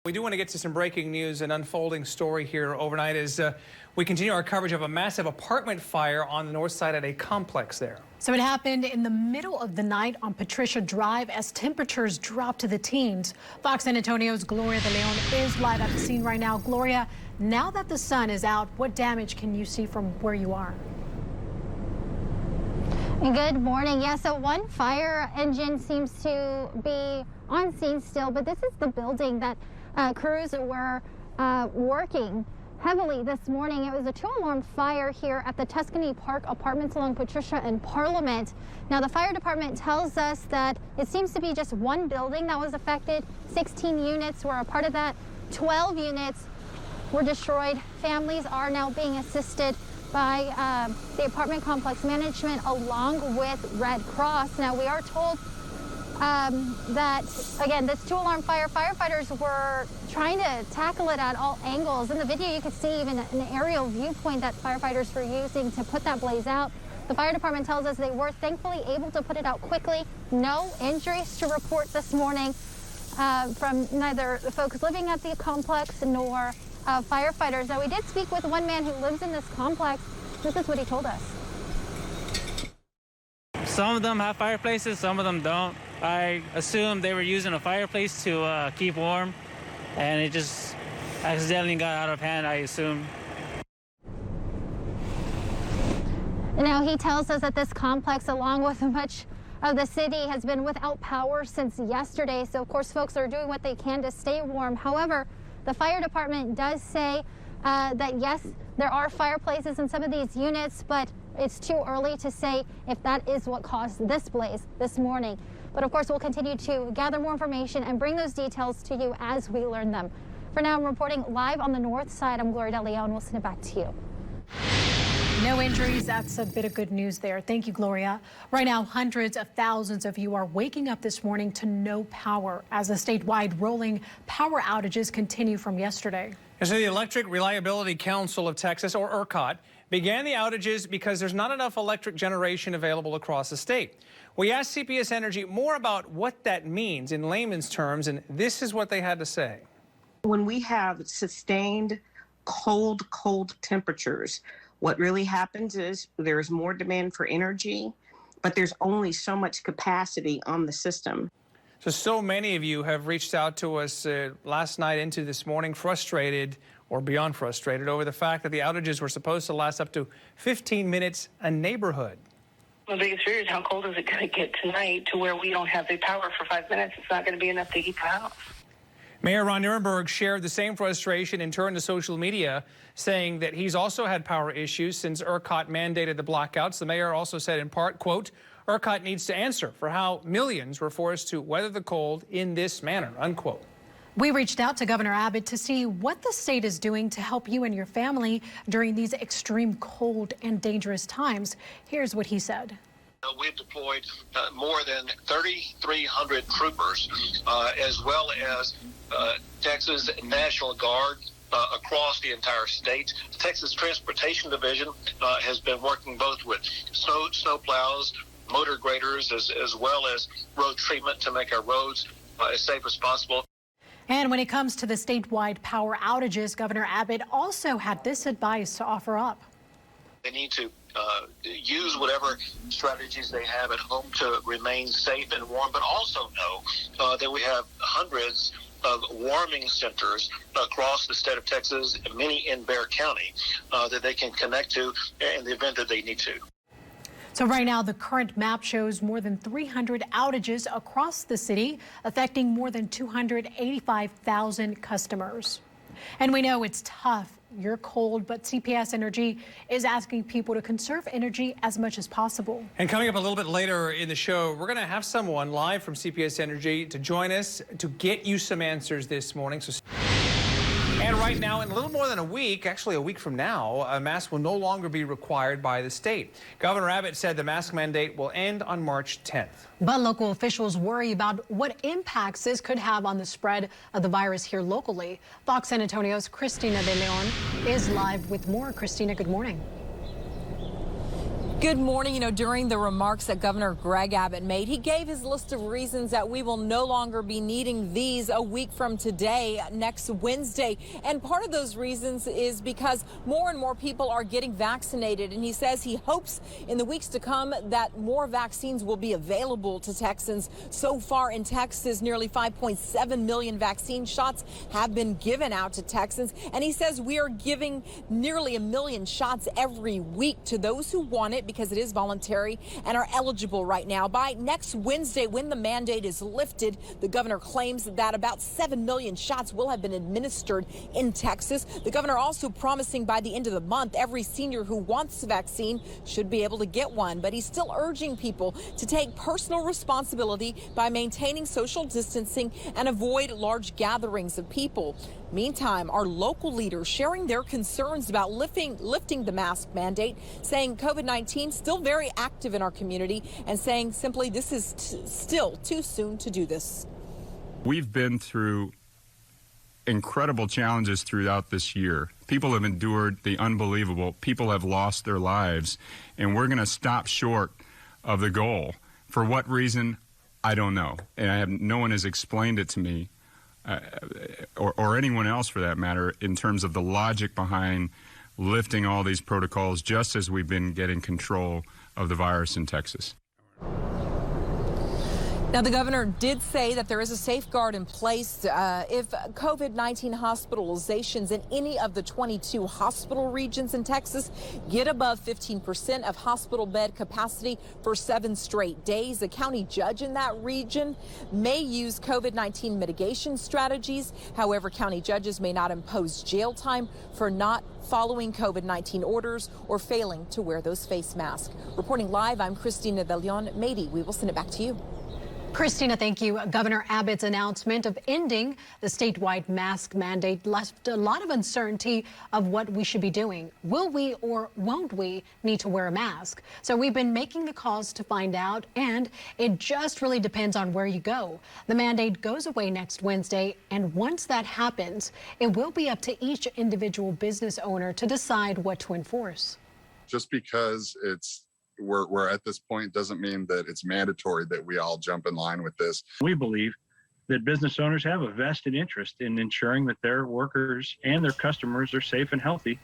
We do want to get to some breaking news, an unfolding story here overnight as we continue our coverage of a massive apartment fire on the north side at a complex there. So it happened in the middle of the night on Patricia Drive as temperatures dropped to the teens. Fox San Antonio's Gloria De Leon is live at the scene right now. Gloria, now that the sun is out, what damage can you see from where you are? Good morning. Yeah, so one fire engine seems to be on scene still, but this is the building that crews were working heavily this morning. It was a two-alarm fire here at the Tuscany Park Apartments along Patricia and Parliament. Now, the fire department tells us that it seems to be just one building that was affected. 16 units were a part of that. 12 units were destroyed. Families are now being assisted by the apartment complex management along with Red Cross. Now, we are told that, again, this two-alarm fire, firefighters were trying to tackle it at all angles. In the video, you could see even an aerial viewpoint that firefighters were using to put that blaze out. The fire department tells us they were thankfully able to put it out quickly. No injuries to report this morning from neither the folks living at the complex nor firefighters. Now, we did speak with one man who lives in this complex. This is what he told us. Some of them have fireplaces, some of them don't. I assume they were using a fireplace to keep warm, and it just accidentally got out of hand, I assume. Now, he tells us that this complex, along with much of the city, has been without power since yesterday. So, of course, folks are doing what they can to stay warm. However, the fire department does say that, yes, there are fireplaces in some of these units, but it's too early to say if that is what caused this blaze this morning. But of course, we'll continue to gather more information and bring those details to you as we learn them. For now, I'm reporting live on the north side. I'm Gloria De Leon. We'll send it back to you. No injuries. That's a bit of good news there. Thank you, Gloria. Right now, hundreds of thousands of you are waking up this morning to no power as the statewide rolling power outages continue from yesterday. And so the Electric Reliability Council of Texas, or ERCOT, began the outages because there's not enough electric generation available across the state. We asked CPS Energy more about what that means in layman's terms, and this is what they had to say. When we have sustained cold temperatures, what really happens is there's more demand for energy, but there's only so much capacity on the system. So many of you have reached out to us last night into this morning, frustrated or beyond frustrated over the fact that the outages were supposed to last up to 15 minutes a neighborhood. My biggest fear is how cold is it going to get tonight to where we don't have the power for 5 minutes. It's not going to be enough to heat the house. Mayor Ron Nirenberg shared the same frustration and turned to social media, saying that he's also had power issues since ERCOT mandated the blackouts. The mayor also said in part, quote, ERCOT needs to answer for how millions were forced to weather the cold in this manner, unquote. We reached out to Governor Abbott to see what the state is doing to help you and your family during these extreme cold and dangerous times. Here's what he said. We've deployed more than 3,300 troopers, as well as Texas National Guard across the entire state. The Texas Transportation Division has been working both with snow plows, motor graders, as well as road treatment to make our roads as safe as possible. And when it comes to the statewide power outages, Governor Abbott also had this advice to offer up. They need to use whatever strategies they have at home to remain safe and warm, but also know that we have hundreds of warming centers across the state of Texas, many in Bexar County, that they can connect to in the event that they need to. So right now, the current map shows more than 300 outages across the city, affecting more than 285,000 customers. And we know it's tough. You're cold, but CPS Energy is asking people to conserve energy as much as possible. And coming up a little bit later in the show, we're going to have someone live from CPS Energy to join us to get you some answers this morning. And right now, in a little more than a week, actually a week from now, a mask will no longer be required by the state. Governor Abbott said the mask mandate will end on March 10th. But local officials worry about what impacts this could have on the spread of the virus here locally. Fox San Antonio's Cristina De Leon is live with more. Cristina, good morning. Good morning. You know, during the remarks that Governor Greg Abbott made, he gave his list of reasons that we will no longer be needing these a week from today, next Wednesday. And part of those reasons is because more and more people are getting vaccinated. And he says he hopes in the weeks to come that more vaccines will be available to Texans. So far in Texas, nearly 5.7 million vaccine shots have been given out to Texans. And he says we are giving nearly 1 million shots every week to those who want it, because it is voluntary and are eligible right now. By next Wednesday, when the mandate is lifted, the governor claims that about 7 million shots will have been administered in Texas. The governor also promising by the end of the month, every senior who wants a vaccine should be able to get one. But he's still urging people to take personal responsibility by maintaining social distancing and avoid large gatherings of people. Meantime, our local leaders sharing their concerns about lifting the mask mandate, saying COVID-19 still very active in our community, and saying simply this is still too soon to do this. We've been through incredible challenges throughout this year. People have endured the unbelievable. People have lost their lives, and we're going to stop short of the goal. For what reason, I don't know. And no one has explained it to me. Or anyone else for that matter, in terms of the logic behind lifting all these protocols just as we've been getting control of the virus in Texas. Now, the governor did say that there is a safeguard in place if COVID-19 hospitalizations in any of the 22 hospital regions in Texas get above 15% of hospital bed capacity for 7 straight days. The county judge in that region may use COVID-19 mitigation strategies. However, county judges may not impose jail time for not following COVID-19 orders or failing to wear those face masks. Reporting live, I'm Christina De Leon. Mady, we will send it back to you. Christina, thank you. Governor Abbott's announcement of ending the statewide mask mandate left a lot of uncertainty of what we should be doing. Will we or won't we need to wear a mask? So we've been making the calls to find out, and it just really depends on where you go. The mandate goes away next Wednesday, and once that happens, it will be up to each individual business owner to decide what to enforce. Just because we're at this point doesn't mean that it's mandatory that we all jump in line with this. We believe that business owners have a vested interest in ensuring that their workers and their customers are safe and healthy.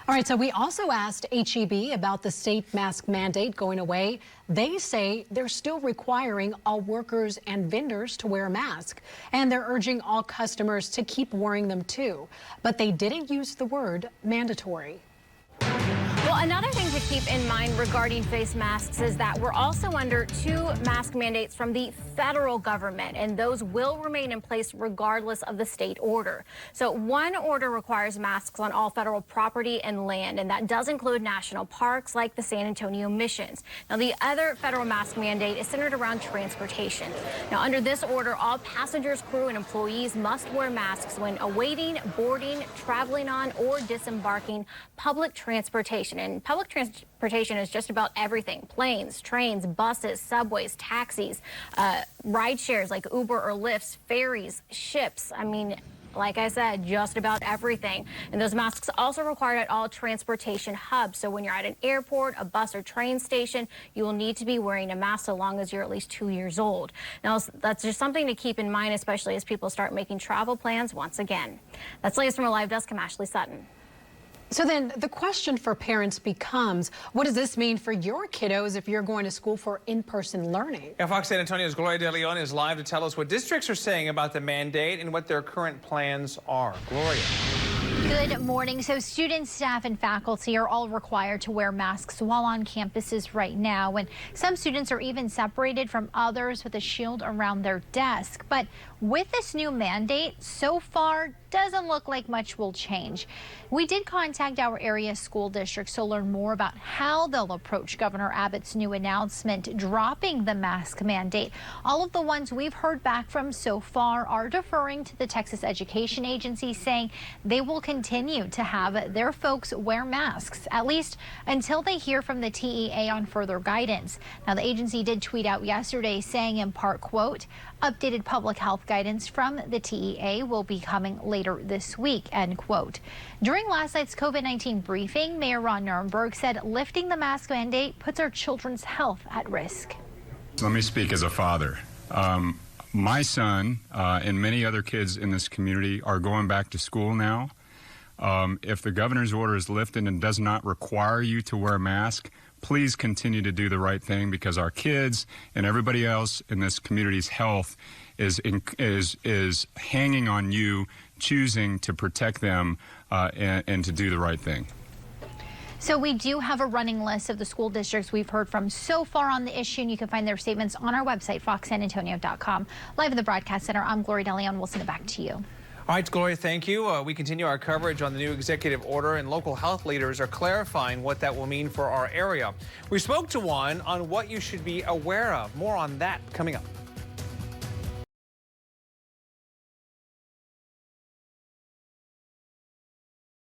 All right, so we also asked HEB about the state mask mandate going away. They say they're still requiring all workers and vendors to wear a mask, and they're urging all customers to keep wearing them too. But they didn't use the word mandatory. Well, another thing to keep in mind regarding face masks is that we're also under 2 mask mandates from the federal government, and those will remain in place regardless of the state order. So one order requires masks on all federal property and land, and that does include national parks like the San Antonio Missions. Now, the other federal mask mandate is centered around transportation. Now, under this order, all passengers, crew, and employees must wear masks when awaiting, boarding, traveling on, or disembarking public transportation. And public transportation is just about everything: planes, trains, buses, subways, taxis, ride shares like Uber or Lyft, ferries, ships. I mean, like I said, just about everything. And those masks also required at all transportation hubs. So when you're at an airport, a bus or train station, you will need to be wearing a mask so long as you're at least 2 years old. Now, that's just something to keep in mind, especially as people start making travel plans once again. That's latest from a live desk. I'm Ashley Sutton. So then the question for parents becomes, what does this mean for your kiddos if you're going to school for in-person learning? Yeah, Fox San Antonio's Gloria De Leon is live to tell us what districts are saying about the mandate and what their current plans are. Gloria. Good morning. So students, staff, and faculty are all required to wear masks while on campuses right now. And some students are even separated from others with a shield around their desk. But with this new mandate, so far, doesn't look like much will change. We did contact our area school districts to learn more about how they'll approach Governor Abbott's new announcement dropping the mask mandate. All of the ones we've heard back from so far are deferring to the Texas Education Agency, saying they will continue continue to have their folks wear masks, at least until they hear from the TEA on further guidance. Now, the agency did tweet out yesterday saying in part, quote, updated public health guidance from the TEA will be coming later this week, end quote. During last night's COVID-19 briefing, Mayor Ron Nirenberg said lifting the mask mandate puts our children's health at risk. Let me speak as a father. My son and many other kids in this community are going back to school now. If the governor's order is lifted and does not require you to wear a mask, please continue to do the right thing, because our kids and everybody else in this community's health is hanging on you choosing to protect them and to do the right thing. So we do have a running list of the school districts we've heard from so far on the issue, and you can find their statements on our website, foxsanantonio.com. Live in the broadcast center, I'm Gloria DeLeon. We'll send it back to you. All right, Gloria, thank you. We continue our coverage on the new executive order, and local health leaders are clarifying what that will mean for our area. We spoke to one on what you should be aware of. More on that coming up.